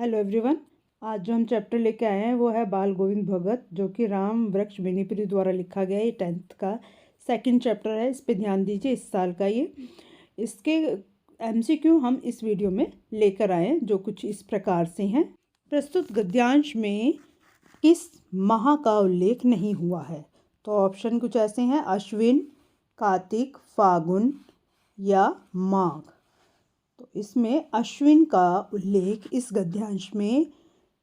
Hello everyone. आज जो हम चैप्टर लेके आए हैं वो है बाल गोविंद भगत, जो कि राम वृक्ष बेनीपरी द्वारा लिखा गया है। ये 10th का सेकंड चैप्टर है। इस पे ध्यान दीजिए। इस साल का ये इसके एमसीक्यू हम इस वीडियो में लेकर आए हैं, जो कुछ इस प्रकार से हैं। प्रस्तुत गद्यांश में किस माह का उल्लेख नहीं हुआ है? तो ऑप्शन कुछ ऐसे हैं: अश्विन, कार्तिक, फागुन या माघ। तो इसमें अश्विन का उल्लेख इस गद्यांश में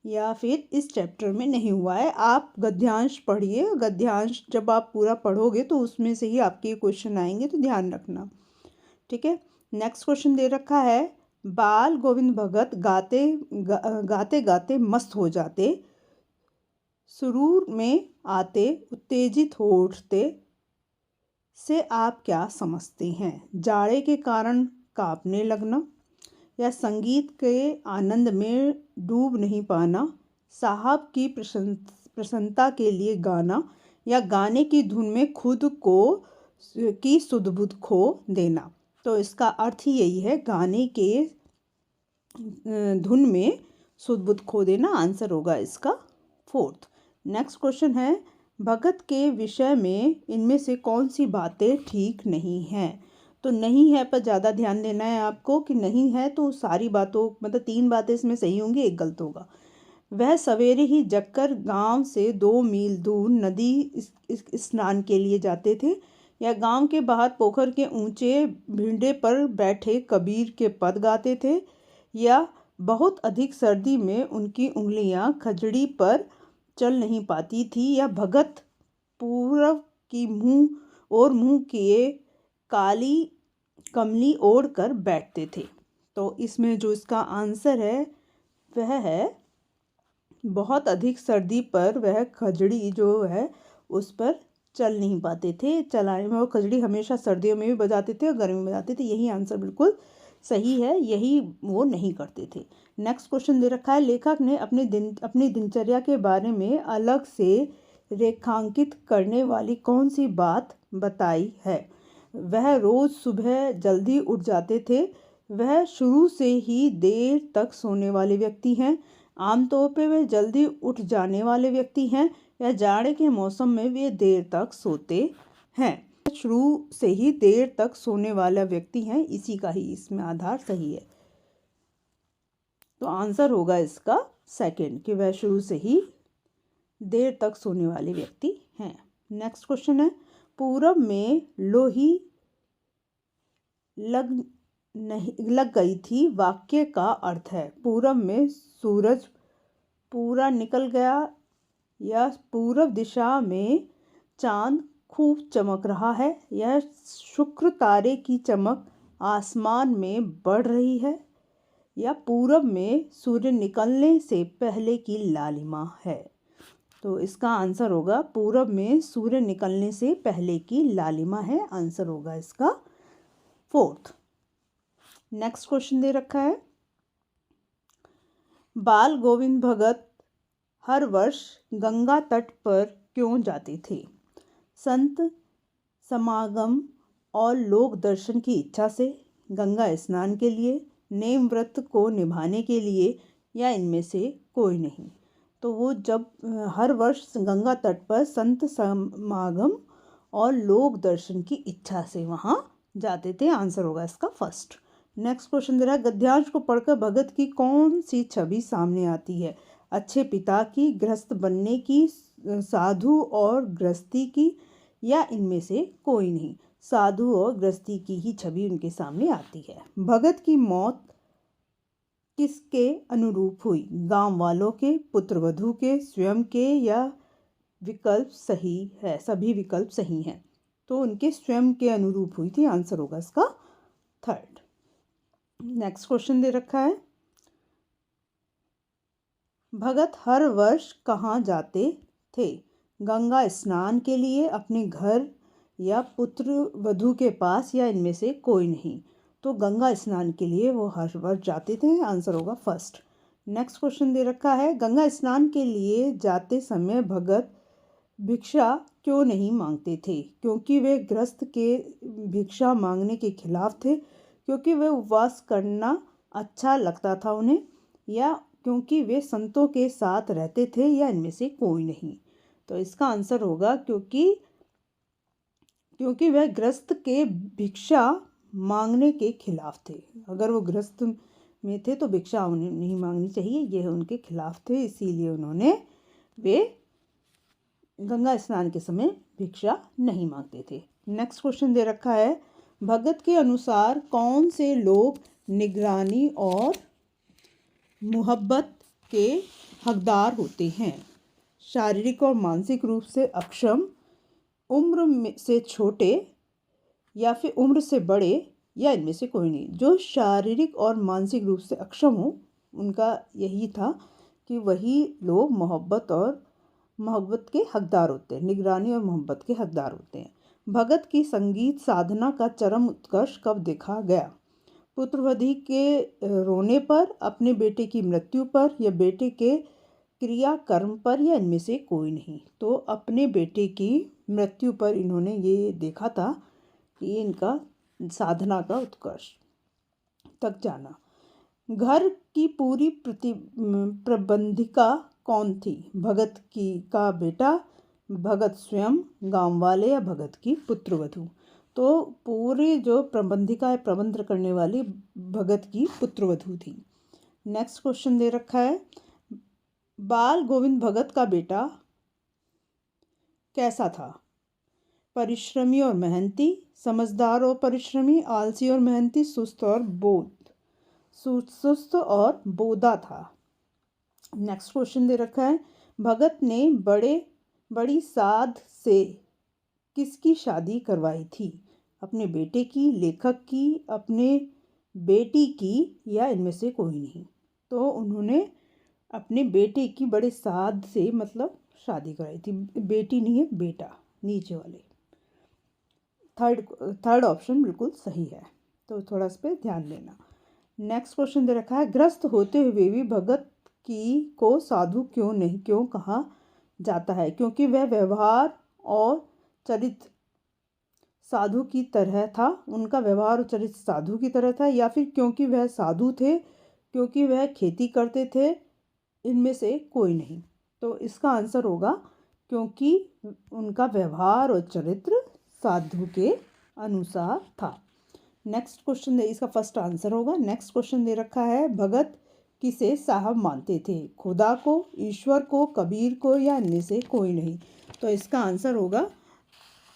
या फिर इस चैप्टर में नहीं हुआ है। आप गद्यांश पढ़िए। गद्यांश जब आप पूरा पढ़ोगे तो उसमें से ही आपके क्वेश्चन आएंगे, तो ध्यान रखना। ठीक है। नेक्स्ट क्वेश्चन दे रखा है, बाल गोविंद भगत गाते गाते मस्त हो जाते, सुरूर में आते, उत्तेजित हो उठते से आप क्या समझते हैं? जाड़े के कारण कांपने लगना, या संगीत के आनंद में डूब नहीं पाना, साहब की प्रसन्नता के लिए गाना, या गाने की धुन में खुद को की सुध बुध खो देना। तो इसका अर्थ ही यही है, गाने के धुन में सुध बुध खो देना। आंसर होगा इसका 4th। नेक्स्ट क्वेश्चन है, भगत के विषय में इनमें से कौन सी बातें ठीक नहीं हैं? तो नहीं है पर ज़्यादा ध्यान देना है आपको कि नहीं है तो सारी बातों मतलब 3 बातें इसमें सही होंगी, एक गलत होगा। वह सवेरे ही जगकर गांव से 2 मील दूर नदी स्नान के लिए जाते थे, या गांव के बाहर पोखर के ऊंचे भिंडे पर बैठे कबीर के पद गाते थे, या बहुत अधिक सर्दी में उनकी उंगलियां खजड़ी पर चल नहीं पाती थी, या भगत पूरब की मुंह किए काली कमली ओढ़ कर बैठते थे। तो इसमें जो इसका आंसर है वह है, बहुत अधिक सर्दी पर वह खजड़ी जो है उस पर चल नहीं पाते थे। चलाने में वो खजड़ी हमेशा सर्दियों में भी बजाते थे और गर्मी में बजाते थे। यही आंसर बिल्कुल सही है, यही वो नहीं करते थे। नेक्स्ट क्वेश्चन दे रखा है, लेखक ने अपनी दिनचर्या के बारे में अलग से रेखांकित करने वाली कौन सी बात बताई है? वह रोज़ सुबह जल्दी उठ जाते थे, वह शुरू से ही देर तक सोने वाले व्यक्ति हैं, आमतौर पर वे जल्दी उठ जाने वाले व्यक्ति हैं, या जाड़े के मौसम में वे देर तक सोते हैं। शुरू से ही देर तक सोने वाला व्यक्ति हैं, इसी का ही इसमें आधार सही है। तो आंसर होगा इसका 2nd कि वह शुरू से ही देर तक सोने वाले व्यक्ति हैं। नेक्स्ट क्वेश्चन है, पूरब में लोही लग गई थी वाक्य का अर्थ है? पूरब में सूरज पूरा निकल गया, या पूर्व दिशा में चांद खूब चमक रहा है, या शुक्र तारे की चमक आसमान में बढ़ रही है, या पूरब में सूर्य निकलने से पहले की लालिमा है? तो इसका आंसर होगा पूरब में सूर्य निकलने से पहले की लालिमा है। आंसर होगा इसका 4th। नेक्स्ट क्वेश्चन दे रखा है, बाल गोविंद भगत हर वर्ष गंगा तट पर क्यों जाते थे? संत समागम और लोक दर्शन की इच्छा से, गंगा स्नान के लिए, नेम व्रत को निभाने के लिए, या इनमें से कोई नहीं? तो वो जब हर वर्ष गंगा तट पर संत समागम और लोक दर्शन की इच्छा से वहाँ जाते थे। आंसर होगा इसका 1st। नेक्स्ट क्वेश्चन दे रहा है, गद्यांश को पढ़कर भगत की कौन सी छवि सामने आती है? अच्छे पिता की, गृहस्थ बनने की, साधु और गृहस्थी की, या इनमें से कोई नहीं? साधु और गृहस्थी की ही छवि उनके सामने आती है। भगत की मौत किसके अनुरूप हुई? गांव वालों के, पुत्र वधू के, स्वयं के, या विकल्प सही है? सभी विकल्प सही हैं। तो उनके स्वयं के अनुरूप हुई थी। आंसर होगा इसका 3rd। नेक्स्ट क्वेश्चन दे रखा है, भगत हर वर्ष कहाँ जाते थे? गंगा स्नान के लिए, अपने घर, या पुत्र वधू के पास, या इनमें से कोई नहीं? तो गंगा स्नान के लिए वो हर वर्ष जाते थे। आंसर होगा 1st। नेक्स्ट क्वेश्चन दे रखा है, गंगा स्नान के लिए जाते समय भगत भिक्षा क्यों नहीं मांगते थे? क्योंकि वे गृहस्थ के भिक्षा मांगने के खिलाफ थे, क्योंकि वे उपवास करना अच्छा लगता था उन्हें, या क्योंकि वे संतों के साथ रहते थे, या इनमें से कोई नहीं। तो इसका आंसर होगा क्योंकि वह ग्रस्त के भिक्षा मांगने के खिलाफ थे। अगर वो ग्रस्त में थे तो भिक्षा उन्हें नहीं मांगनी चाहिए, ये उनके खिलाफ थे, इसीलिए वे गंगा स्नान के समय भिक्षा नहीं मांगते थे। नेक्स्ट क्वेश्चन दे रखा है, भगत के अनुसार कौन से लोग निगरानी और मोहब्बत के हकदार होते हैं? शारीरिक और मानसिक रूप से अक्षम, उम्र से छोटे, या फिर उम्र से बड़े, या इनमें से कोई नहीं। जो शारीरिक और मानसिक रूप से अक्षम हो, उनका यही था कि वही लोग मोहब्बत के हकदार होते हैं, निगरानी और मोहब्बत के हकदार होते हैं। भगत की संगीत साधना का चरम उत्कर्ष कब देखा गया? पुत्रवधि के रोने पर, अपने बेटे की मृत्यु पर, या बेटे के क्रियाकर्म पर, या इनमें से कोई नहीं। तो अपने बेटे की मृत्यु पर इन्होंने ये देखा था कि इनका साधना का उत्कर्ष तक जाना। घर की पूरी प्रबंधिका कौन थी? भगत का बेटा, भगत स्वयं, गांव वाले, या भगत की पुत्रवधू? तो पूरे जो प्रबंधिका है, प्रबंध करने वाली, भगत की पुत्रवधू थी। नेक्स्ट क्वेश्चन दे रखा है, बाल गोविंद भगत का बेटा कैसा था? परिश्रमी और मेहनती, समझदार और परिश्रमी, आलसी और मेहनती, सुस्त और बोधा था। नेक्स्ट क्वेश्चन दे रखा है, भगत ने बड़ी साध से किसकी शादी करवाई थी? अपने बेटे की, लेखक की, अपने बेटी की, या इनमें से कोई नहीं। तो उन्होंने अपने बेटे की बड़े साध से मतलब शादी कराई थी। बेटी नहीं है, बेटा, नीचे वाले। थर्ड ऑप्शन बिल्कुल सही है, तो थोड़ा इस पर ध्यान देना। नेक्स्ट क्वेश्चन दे रखा है, ग्रस्त होते हुए भी भगत को साधु क्यों कहा जाता है? क्योंकि वह व्यवहार और चरित्र साधु की तरह था, उनका व्यवहार और चरित्र साधु की तरह था, या फिर क्योंकि वह साधु थे, क्योंकि वह खेती करते थे, इनमें से कोई नहीं। तो इसका आंसर होगा क्योंकि उनका व्यवहार और चरित्र साधु के अनुसार था। नेक्स्ट क्वेश्चन इसका फर्स्ट आंसर होगा। नेक्स्ट क्वेश्चन दे रखा है, भगत किसे साहब मानते थे? खुदा को, ईश्वर को, कबीर को, या इनमें से कोई नहीं। तो इसका आंसर होगा,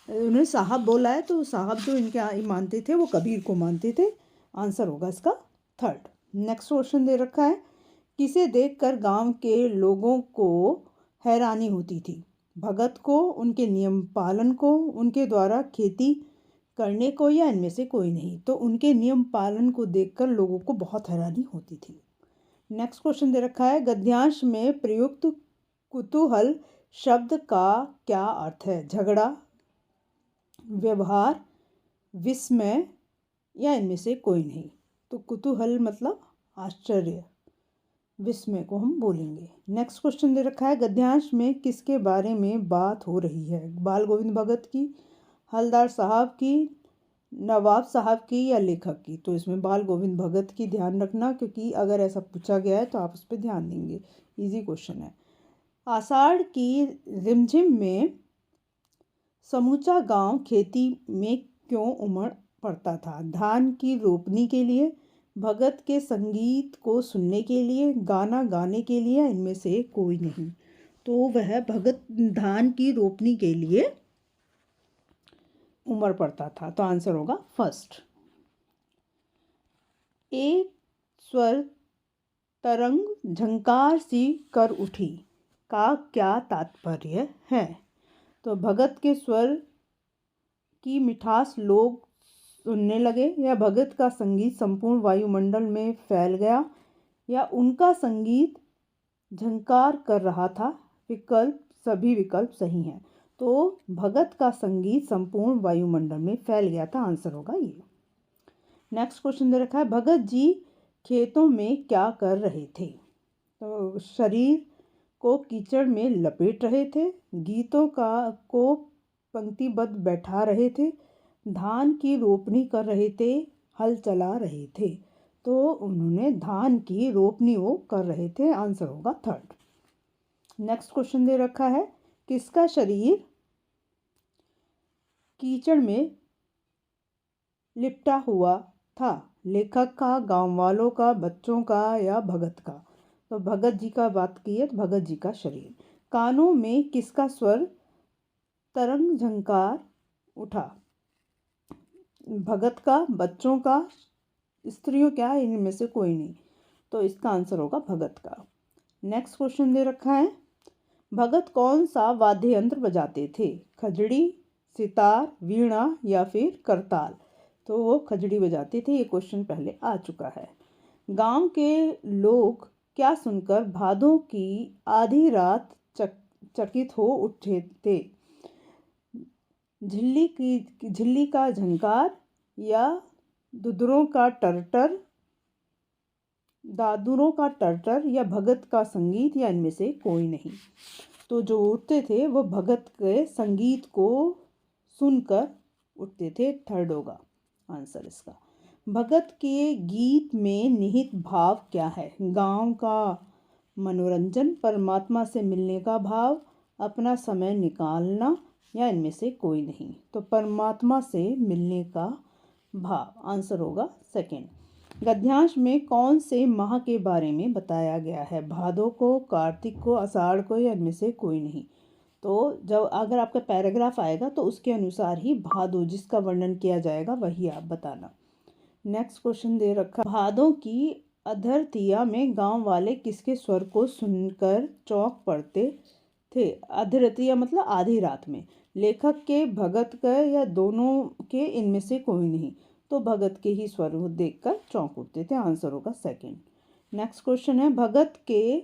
उन्होंने साहब बोला है तो साहब जो इनके मानते थे वो कबीर को मानते थे। आंसर होगा इसका थर्ड। नेक्स्ट क्वेश्चन दे रखा है, किसे देखकर गांव के लोगों को हैरानी होती थी? भगत को, उनके नियम पालन को, उनके द्वारा खेती करने को, या इनमें से कोई नहीं। तो उनके नियम पालन को देखकर लोगों को बहुत हैरानी होती थी। नेक्स्ट क्वेश्चन दे रखा है, गद्यांश में प्रयुक्त कुतूहल शब्द का क्या अर्थ है? झगड़ा, व्यवहार, विस्मय, या इनमें से कोई नहीं। तो कुतूहल मतलब आश्चर्य, विस्मय को हम बोलेंगे। नेक्स्ट क्वेश्चन दे रखा है, गद्यांश में किसके बारे में बात हो रही है? बाल गोविंद भगत की, हलदार साहब की, नवाब साहब की, या लेखक की? तो इसमें बाल गोविंद भगत की ध्यान रखना, क्योंकि अगर ऐसा पूछा गया है तो आप उस पर ध्यान देंगे। इजी क्वेश्चन है। आषाढ़ की रिमझिम में समूचा गांव खेती में क्यों उमड़ पड़ता था? धान की रोपनी के लिए, भगत के संगीत को सुनने के लिए, गाना गाने के लिए, इनमें से कोई नहीं। तो वह भगत धान की रोपनी के लिए उमड़ पड़ता था। तो आंसर होगा फर्स्ट। एक स्वर तरंग झंकार सी कर उठी का क्या तात्पर्य है? तो भगत के स्वर की मिठास लोग सुनने लगे, या भगत का संगीत संपूर्ण वायुमंडल में फैल गया, या उनका संगीत झंकार कर रहा था? सभी विकल्प सही हैं। तो भगत का संगीत संपूर्ण वायुमंडल में फैल गया था। आंसर होगा ये। नेक्स्ट क्वेश्चन दे रखा है, भगत जी खेतों में क्या कर रहे थे? तो शरीर को कीचड़ में लपेट रहे थे, गीतों को पंक्तिबद्ध बैठा रहे थे, धान की रोपनी कर रहे थे, हल चला रहे थे। तो उन्होंने धान की रोपनी वो कर रहे थे, आंसर होगा थर्ड। नेक्स्ट क्वेश्चन दे रखा है, किसका शरीर कीचड़ में लिपटा हुआ था? लेखक का, गांव वालों का, बच्चों का या भगत का? तो भगत जी का बात की है, तो भगत जी का शरीर। कानों में किसका स्वर तरंग झंकार उठा? भगत का, बच्चों का, स्त्रियों क्या, इनमें से कोई नहीं। तो इसका आंसर होगा भगत का। नेक्स्ट क्वेश्चन दे रखा है, भगत कौन सा वाद्य यंत्र बजाते थे? खजड़ी, सितार, वीणा या फिर करताल? तो वो खजड़ी बजाते थे, ये क्वेश्चन पहले आ चुका है। गांव के लोग क्या सुनकर भादों की आधी रात चकित हो उठे थे? झिल्ली का झंकार या दुदुरों का टरटर, दादुरों का टरटर या भगत का संगीत या इनमें से कोई नहीं। तो जो उठते थे वो भगत के संगीत को सुनकर उठते थे, थर्ड होगा आंसर इसका। भगत के गीत में निहित भाव क्या है? गांव का मनोरंजन, परमात्मा से मिलने का भाव, अपना समय निकालना या इनमें से कोई नहीं। तो परमात्मा से मिलने का भाव, आंसर होगा सेकंड। गद्यांश में कौन से माह के बारे में बताया गया है? भादों को, कार्तिक को, आषाढ़ को या इनमें से कोई नहीं। तो जब अगर आपका पैराग्राफ आएगा तो उसके अनुसार ही भादों जिसका वर्णन किया जाएगा वही आप बताना। नेक्स्ट क्वेश्चन दे रखा, भादों की अधरतिया में गांव वाले किसके स्वर को सुनकर चौंक पड़ते थे? अधरतिया मतलब आधी रात में। लेखक के, भगत के या दोनों के, इनमें से कोई नहीं। तो भगत के ही स्वर देखकर चौंक उठते थे, आंसर होगा सेकंड। नेक्स्ट क्वेश्चन है, भगत के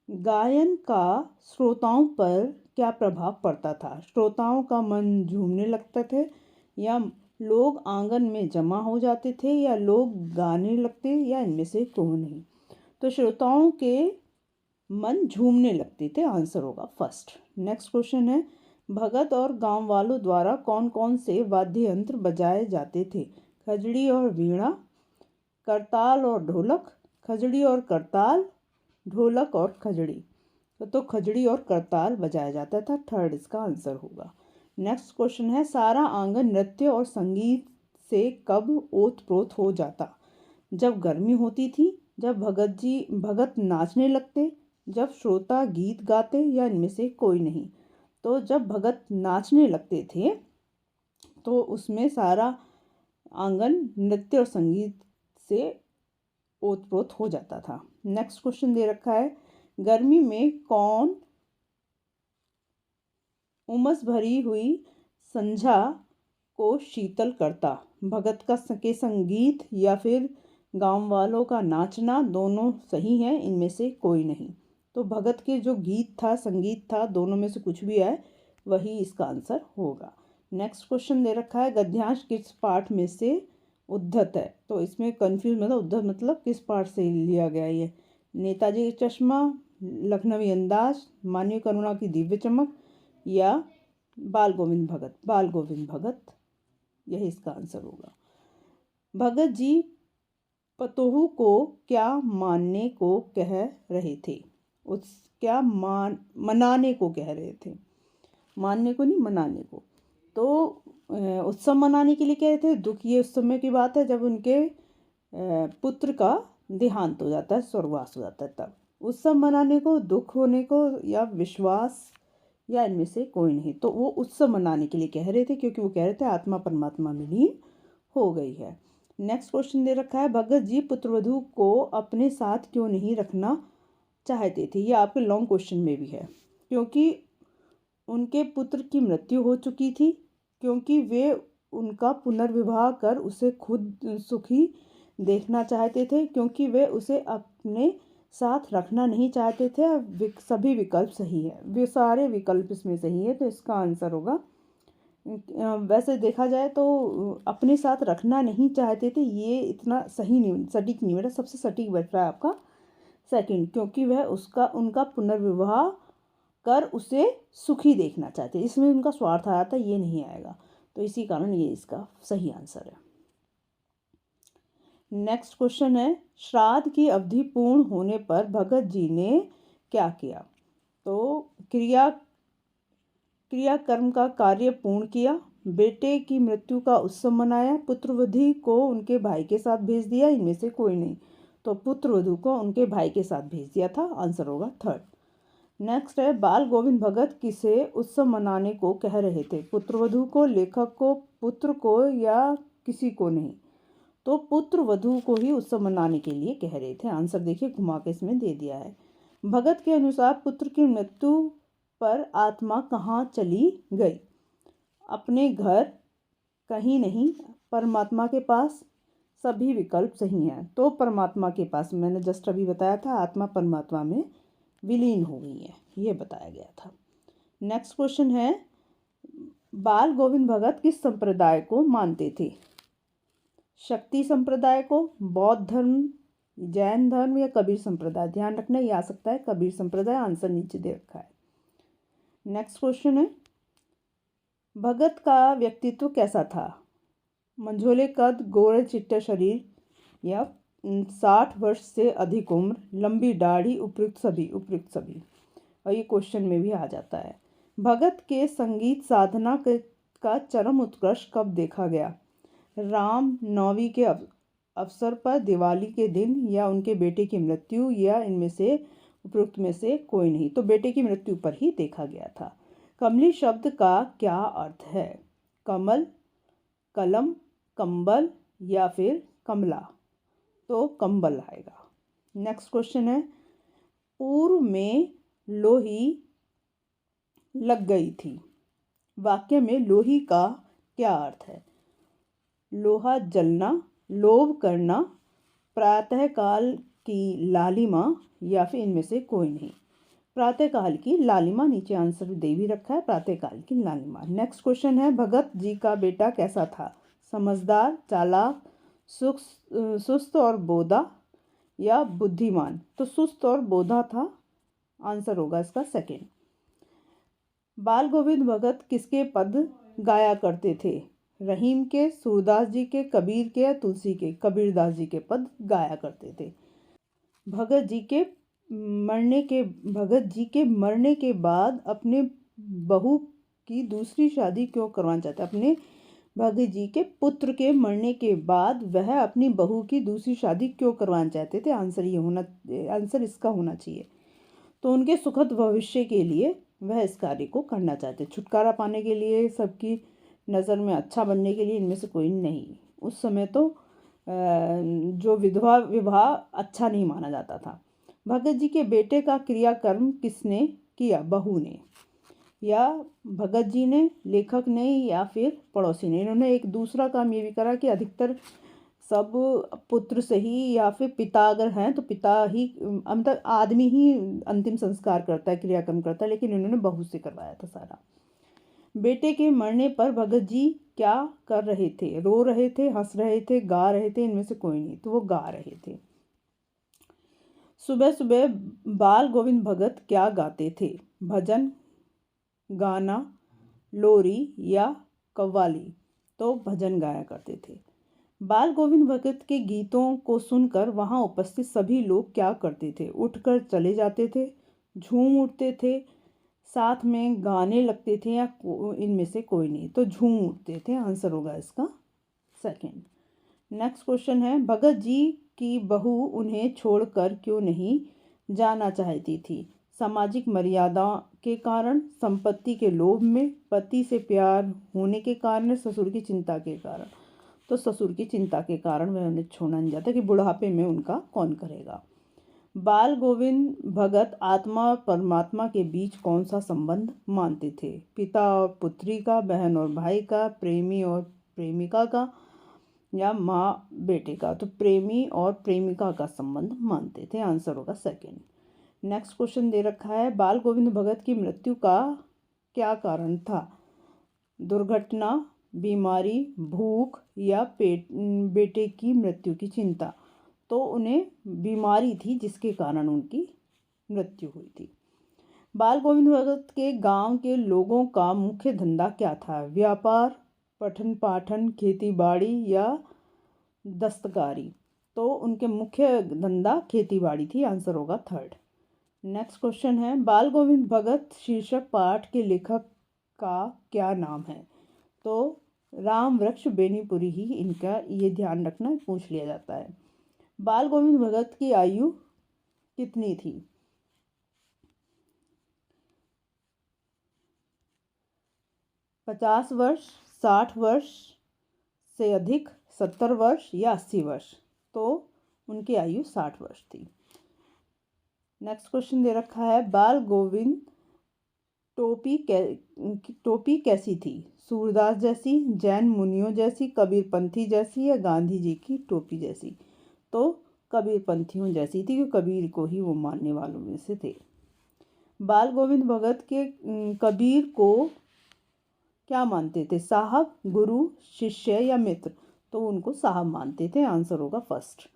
गायन का श्रोताओं पर क्या प्रभाव पड़ता था? श्रोताओं का मन झूमने लगते थे या लोग आंगन में जमा हो जाते थे या लोग गाने लगते या इनमें से कोई नहीं। तो श्रोताओं के मन झूमने लगते थे, आंसर होगा फर्स्ट। नेक्स्ट क्वेश्चन है, भगत और गांव वालों द्वारा कौन कौन से वाद्य यंत्र बजाए जाते थे? खजड़ी और वीणा, करताल और ढोलक, खजड़ी और करताल, ढोलक और खजड़ी। तो खजड़ी और करताल बजाया जाता था, थर्ड इसका आंसर होगा। नेक्स्ट क्वेश्चन है, सारा आंगन नृत्य और संगीत से कब ओत-प्रोत हो जाता? जब गर्मी होती थी, जब भगत नाचने लगते, जब श्रोता गीत गाते या इनमें से कोई नहीं। तो जब भगत नाचने लगते थे तो उसमें सारा आंगन नृत्य और संगीत से ओत-प्रोत हो जाता था। नेक्स्ट क्वेश्चन दे रखा है, गर्मी में कौन उमस भरी हुई संझा को शीतल करता? भगत के संगीत या फिर गांव वालों का नाचना, दोनों सही है, इनमें से कोई नहीं। तो भगत के जो गीत था, संगीत था, दोनों में से कुछ भी है वही इसका आंसर होगा। नेक्स्ट क्वेश्चन दे रखा है, गद्यांश किस पाठ में से उद्धत है? तो इसमें कंफ्यूज मतलब उद्धत मतलब किस पाठ से लिया गया ये? नेताजी का चश्मा, लखनवी अंदाज, मानवीय करुणा की दिव्य चमक या बाल गोविंद भगत, यही इसका आंसर होगा। भगत जी पतोहू को क्या मानने को कह रहे थे? मनाने को कह रहे थे, मानने को नहीं, मनाने को। तो उत्सव मनाने के लिए कह रहे थे। दुख, ये उस समय की बात है जब उनके पुत्र का देहांत हो जाता है, स्वर्गवास हो जाता है, तब उत्सव मनाने को, दुख होने को या विश्वास या इनमें से कोई नहीं। तो वो उत्सव मनाने के लिए कह रहे थे क्योंकि वो कह रहे थे आत्मा परमात्मा में लीन हो गई है। नेक्स्ट क्वेश्चन दे रखा है, भगत जी पुत्रवधू को अपने साथ क्यों नहीं रखना चाहते थे? ये आपके लॉन्ग क्वेश्चन में भी है। क्योंकि उनके पुत्र की मृत्यु हो चुकी थी, क्योंकि वे उनका पुनर्विवाह कर उसे खुद सुखी देखना चाहते थे, क्योंकि वे उसे अपने साथ रखना नहीं चाहते थे। सभी विकल्प सही है, वे सारे विकल्प इसमें सही है, तो इसका आंसर होगा। वैसे देखा जाए तो अपने साथ रखना नहीं चाहते थे, ये इतना सही नहीं, सटीक नहीं, मेरा सबसे सटीक बैठ रहा है आपका सेकंड, क्योंकि वह उनका पुनर्विवाह कर उसे सुखी देखना चाहते, इसमें उनका स्वार्थ आया था, ये नहीं आएगा। तो इसी कारण ये इसका सही आंसर है। नेक्स्ट क्वेश्चन है, श्राद्ध की अवधि पूर्ण होने पर भगत जी ने क्या किया? तो क्रियाकर्म का कार्य पूर्ण किया, बेटे की मृत्यु का उत्सव मनाया, पुत्रवधू को उनके भाई के साथ भेज दिया, इनमें से कोई नहीं। तो पुत्रवधू को उनके भाई के साथ भेज दिया था, आंसर होगा थर्ड। नेक्स्ट है, बाल गोविंद भगत किसे उत्सव मनाने को कह रहे थे? पुत्रवधू को, लेखक को, पुत्र को या किसी को नहीं? तो पुत्रवधू को ही उत्सव मनाने के लिए कह रहे थे। आंसर देखिए घुमा के इसमें दे दिया है। भगत के अनुसार पुत्र की मृत्यु पर आत्मा कहाँ चली गई? अपने घर, कहीं नहीं, परमात्मा के पास। सभी विकल्प सही हैं। तो परमात्मा के पास, मैंने जस्ट अभी बताया था, आत्मा परमात्मा में विलीन हो गई है, ये बताया गया था। नेक्स्ट क्वेश्चन है, बाल गोविंद भगत किस संप्रदाय को मानते थे? शक्ति संप्रदाय को, बौद्ध धर्म, जैन धर्म या कबीर संप्रदाय? ध्यान रखना ये आ सकता है कबीर संप्रदाय, आंसर नीचे दे रखा है। नेक्स्ट क्वेश्चन है, भगत का व्यक्तित्व कैसा था? मंझोले कद, गोरे चिट्टे शरीर या 60 वर्ष से अधिक उम्र, लंबी दाढ़ी, उपयुक्त सभी। और ये क्वेश्चन में भी आ जाता है। भगत के संगीत साधना का चरम उत्कर्ष कब देखा गया? राम नवमी के अवसर पर, दिवाली के दिन, या उनके बेटे की मृत्यु, या इनमें से उपयुक्त में से कोई नहीं? तो बेटे की मृत्यु पर ही देखा गया था। कमली शब्द का क्या अर्थ है? कमल, कलम, कंबल या फिर कमला? तो कंबल आएगा। नेक्स्ट क्वेश्चन है, पूर्व में लोही लग गई थी, वाक्य में लोही का क्या अर्थ है? लोहा जलना, लोभ करना, प्रातःकाल की लालिमा, या फिर इनमें से कोई नहीं? प्रातःकाल की लालिमा, नीचे आंसर दे भी रखा है, प्रातःकाल की लालिमा। नेक्स्ट क्वेश्चन है, भगत जी का बेटा कैसा था? समझदार, चालाक, सुस्त और बोधा या बुद्धिमान? तो सुस्त और बोधा था, आंसर होगा इसका सेकंड। बाल गोविंद भगत किसके पद गाया करते थे? रहीम के, सूरदास जी के, कबीर के या तुलसी के? कबीरदास जी के पद गाया करते थे। भगत जी के मरने के बाद अपने बहू की दूसरी शादी क्यों करवाना चाहते? अपने भगत जी के पुत्र के मरने के बाद वह अपनी बहू की दूसरी शादी क्यों करवाना चाहते थे? आंसर इसका होना चाहिए। तो उनके सुखद भविष्य के लिए वह इस कार्य को करना चाहते, छुटकारा पाने के लिए, सबकी नज़र में अच्छा बनने के लिए, इनमें से कोई नहीं। उस समय तो जो विधवा विवाह अच्छा नहीं माना जाता था। भगत जी के बेटे का क्रियाकर्म किसने किया? बहू ने, या भगत जी ने, लेखक ने, या फिर पड़ोसी ने? इन्होंने एक दूसरा काम ये भी करा कि अधिकतर सब पुत्र से ही, या फिर पिता अगर हैं तो पिता ही, मतलब आदमी ही अंतिम संस्कार करता है, क्रियाक्रम करता है, लेकिन इन्होंने बहू से करवाया था सारा। बेटे के मरने पर भगत जी क्या कर रहे थे? रो रहे थे, हंस रहे थे, गा रहे थे? इनमें से कोई नहीं, तो वो गा रहे थे। सुबह सुबह बाल गोविंद भगत क्या गाते थे? भजन, गाना, लोरी या कव्वाली? तो भजन गाया करते थे। बाल गोविंद भगत के गीतों को सुनकर वहां उपस्थित सभी लोग क्या करते थे? उठकर चले जाते थे, झूम उठते थे, साथ में गाने लगते थे, या इनमें से कोई नहीं? तो झूम उठते थे, आंसर होगा इसका सेकंड। नेक्स्ट क्वेश्चन है, भगत जी की बहू उन्हें छोड़कर क्यों नहीं जाना चाहती थी? सामाजिक मर्यादा के कारण, संपत्ति के लोभ में, पति से प्यार होने के कारण, ससुर की चिंता के कारण? तो ससुर की चिंता के कारण वह उन्हें छोड़ना नहीं चाहता कि बुढ़ापे में उनका कौन करेगा। बाल गोविंद भगत आत्मा और परमात्मा के बीच कौन सा संबंध मानते थे? पिता और पुत्री का, बहन और भाई का, प्रेमी और प्रेमिका का, या माँ बेटे का? तो प्रेमी और प्रेमिका का संबंध मानते थे, आंसर होगा सेकंड। नेक्स्ट क्वेश्चन दे रखा है, बाल गोविंद भगत की मृत्यु का क्या कारण था? दुर्घटना, बीमारी, भूख, या बेटे की मृत्यु की चिंता? तो उन्हें बीमारी थी जिसके कारण उनकी मृत्यु हुई थी। बाल गोविंद भगत के गांव के लोगों का मुख्य धंधा क्या था? व्यापार, पठन पाठन, खेती बाड़ी या दस्तकारी? तो उनके मुख्य धंधा खेतीबाड़ी थी। आंसर होगा थर्ड। नेक्स्ट क्वेश्चन है, बाल गोविंद भगत शीर्षक पाठ के लेखक का क्या नाम है? तो राम वृक्ष बेनीपुरी ही इनका, ये ध्यान रखना, पूछ लिया जाता है। बाल गोविंद भगत की आयु कितनी थी? 50 वर्ष, 60 वर्ष से अधिक, 70 वर्ष या 80 वर्ष? तो उनकी आयु 60 वर्ष थी। नेक्स्ट क्वेश्चन दे रखा है, बाल गोविंद टोपी कैसी थी? सूरदास जैसी, जैन मुनियों जैसी, कबीरपंथी जैसी या गांधी जी की टोपी जैसी? तो कबीरपंथियों जैसी थी, क्योंकि कबीर को ही वो मानने वालों में से थे। बाल गोविंद भगत के कबीर को क्या मानते थे? साहब, गुरु, शिष्य या मित्र? तो उनको साहब मानते थे। आंसर होगा फर्स्ट।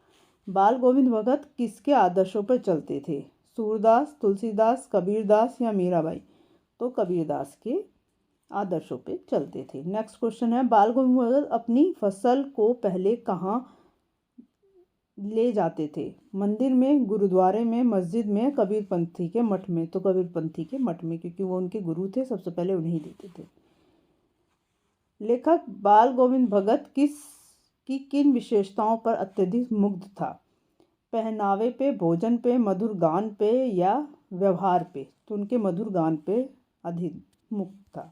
बाल गोविंद भगत किसके आदर्शों पर चलते थे? सूरदास, तुलसीदास, कबीरदास या मीराबाई? तो कबीरदास के आदर्शों पे चलते थे। नेक्स्ट क्वेश्चन है, बाल गोविंद भगत अपनी फसल को पहले कहाँ ले जाते थे? मंदिर में, गुरुद्वारे में, मस्जिद में, कबीरपंथी के मठ में? तो कबीरपंथी के मठ में, क्योंकि वो उनके गुरु थे, सबसे पहले उन्हीं देते थे। लेखक बाल गोविंद भगत किन विशेषताओं पर अत्यधिक मुग्ध था? पहनावे पे, भोजन पे, मधुर गान पे या व्यवहार पे? तो उनके मधुर गान पे अधिक मुग्ध था।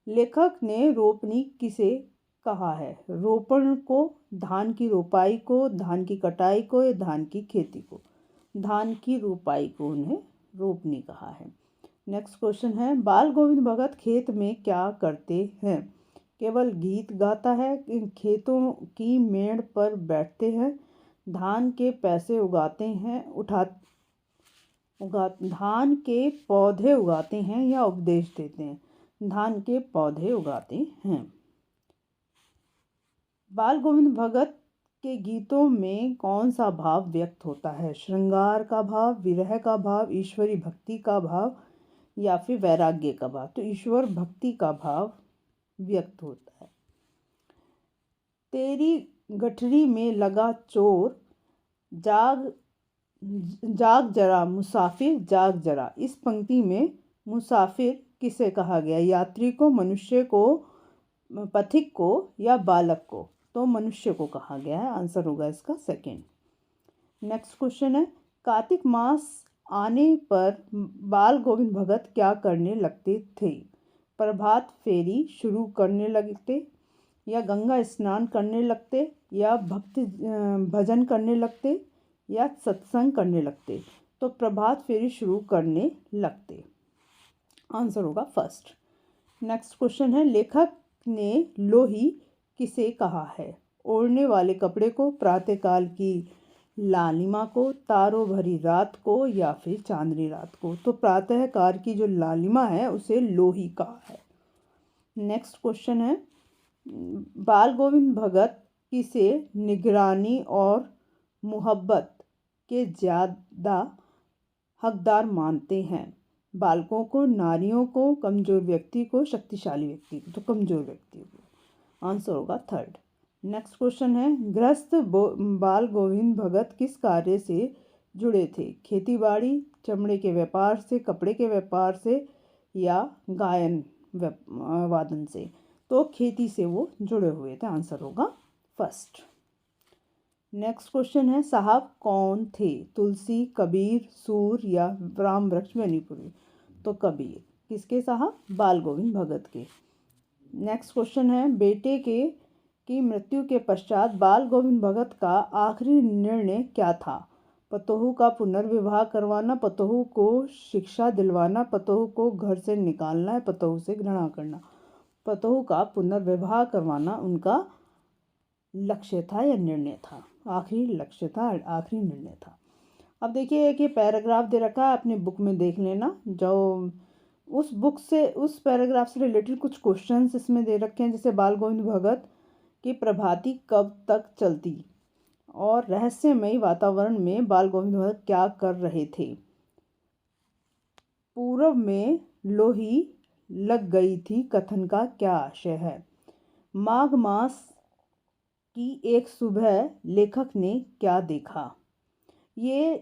लेखक ने रोपनी किसे कहा है? रोपण को, धान की रोपाई को, धान की कटाई को या धान की खेती को? धान की रोपाई को उन्हें रोपनी कहा है। नेक्स्ट क्वेश्चन है, बाल गोविंद भगत खेत में क्या करते हैं? केवल गीत गाता है, खेतों की मेड़ पर बैठते हैं, धान के पैसे उगाते हैं, धान के पौधे उगाते हैं या उपदेश देते हैं? धान के पौधे उगाते हैं। बाल गोविंद भगत के गीतों में कौन सा भाव व्यक्त होता है? श्रृंगार का भाव, विरह का भाव, ईश्वरी भक्ति का भाव या फिर वैराग्य का भाव? तो ईश्वर भक्ति का भाव व्यक्त होता है। तेरी गठरी में लगा चोर, जाग जरा मुसाफिर, जाग जरा। इस पंक्ति में मुसाफिर किसे कहा गया? यात्री को, मनुष्य को, पथिक को या बालक को? तो मनुष्य को कहा गया है। आंसर होगा इसका सेकंड। नेक्स्ट क्वेश्चन है, कार्तिक मास आने पर बाल गोविंद भगत क्या करने लगते थे? प्रभात फेरी शुरू करने लगते या गंगा स्नान करने लगते या भक्ति भजन करने लगते या सत्संग करने लगते? तो प्रभात फेरी शुरू करने लगते। आंसर होगा फर्स्ट। नेक्स्ट क्वेश्चन है, लेखक ने लोही किसे कहा है? ओढ़ने वाले कपड़े को, प्रातःकाल की लालिमा को, तारों भरी रात को या फिर चांदनी रात को? तो प्रातःकाल की जो लालिमा है उसे लोही कहा है। नेक्स्ट क्वेश्चन है, बाल गोविंद भगत किसे निगरानी और मोहब्बत के ज़्यादा हकदार मानते हैं? बालकों को, नारियों को, कमजोर व्यक्ति को, शक्तिशाली व्यक्ति को? तो कमजोर व्यक्ति को। आंसर होगा थर्ड। नेक्स्ट क्वेश्चन है, गृहस्थ बाल गोविंद भगत किस कार्य से जुड़े थे? खेतीबाड़ी, चमड़े के व्यापार से, कपड़े के व्यापार से या गायन वादन से? तो खेती से वो जुड़े हुए थे। आंसर होगा फर्स्ट। नेक्स्ट क्वेश्चन है, साहब कौन थे? तुलसी, कबीर, सूर या राम वृक्ष बेनीपुरी? तो कबीर। किसके साहब? बाल गोविंद भगत के। नेक्स्ट क्वेश्चन है, बेटे की मृत्यु के पश्चात बाल गोविंद भगत का आखिरी निर्णय क्या था? पतोहू का पुनर्विवाह करवाना, पतोहू को शिक्षा दिलवाना, पतोहू को घर से निकालना है, पतोहू से घृणा करना? पतोहू का पुनर्विवाह करवाना उनका लक्ष्य था या निर्णय था? आखिरी लक्ष्य था, आखिरी निर्णय था। अब देखिए कि पैराग्राफ दे रखा है, अपनी बुक में देख लेना। जो उस बुक से, उस पैराग्राफ से रिलेटेड कुछ क्वेश्चंस इसमें दे रखे हैं, जैसे बाल गोविंद भगत की प्रभाती कब तक चलती और रहस्यमयी वातावरण में बाल गोविंद भगत क्या कर रहे थे? पूर्व में लोही लग गई थी कथन का क्या आशय है? माघ मास कि एक सुबह लेखक ने क्या देखा। ये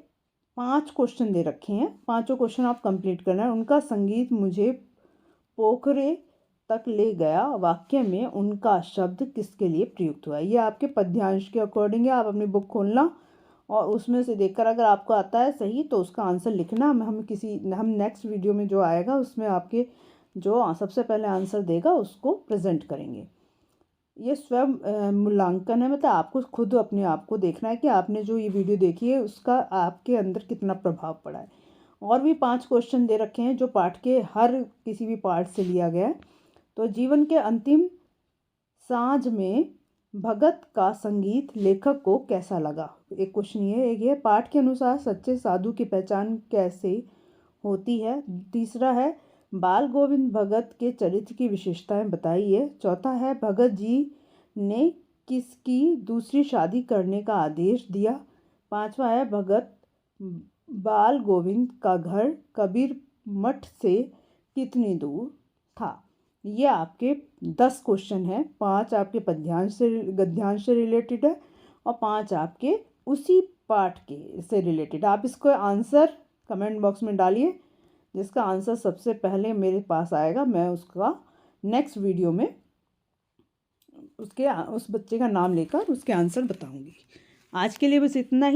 5 क्वेश्चन दे रखे हैं, पाँचों क्वेश्चन आप कंप्लीट करना है। उनका संगीत मुझे पोखरे तक ले गया, वाक्य में उनका शब्द किसके लिए प्रयुक्त हुआ है। ये आपके पद्यांश के अकॉर्डिंग है। आप अपनी बुक खोलना और उसमें से देखकर अगर आपको आता है सही तो उसका आंसर लिखना। हम नेक्स्ट वीडियो में जो आएगा उसमें आपके जो सबसे पहले आंसर देगा उसको प्रेजेंट करेंगे। ये स्वयं मूल्यांकन है, मतलब आपको खुद अपने आप को देखना है कि आपने जो ये वीडियो देखी है उसका आपके अंदर कितना प्रभाव पड़ा है। और भी 5 क्वेश्चन दे रखे हैं जो पाठ के हर किसी भी पार्ट से लिया गया है। तो जीवन के अंतिम सांझ में भगत का संगीत लेखक को कैसा लगा। एक क्वेश्चन ये एक है, पाठ के अनुसार सच्चे साधु की पहचान कैसे होती है। तीसरा है, बाल गोविंद भगत के चरित्र की विशेषताएं बताइए। चौथा है, भगत जी ने किसकी दूसरी शादी करने का आदेश दिया। पांचवा है, भगत बाल गोविंद का घर कबीर मठ से कितनी दूर था। ये आपके 10 क्वेश्चन हैं। 5 आपके गद्यांश से रिलेटेड है और 5 आपके उसी पाठ के से रिलेटेड। आप इसको आंसर कमेंट बॉक्स में डालिए। जिसका आंसर सबसे पहले मेरे पास आएगा मैं उसका नेक्स्ट वीडियो में उस बच्चे का नाम लेकर उसके आंसर बताऊंगी। आज के लिए बस इतना ही।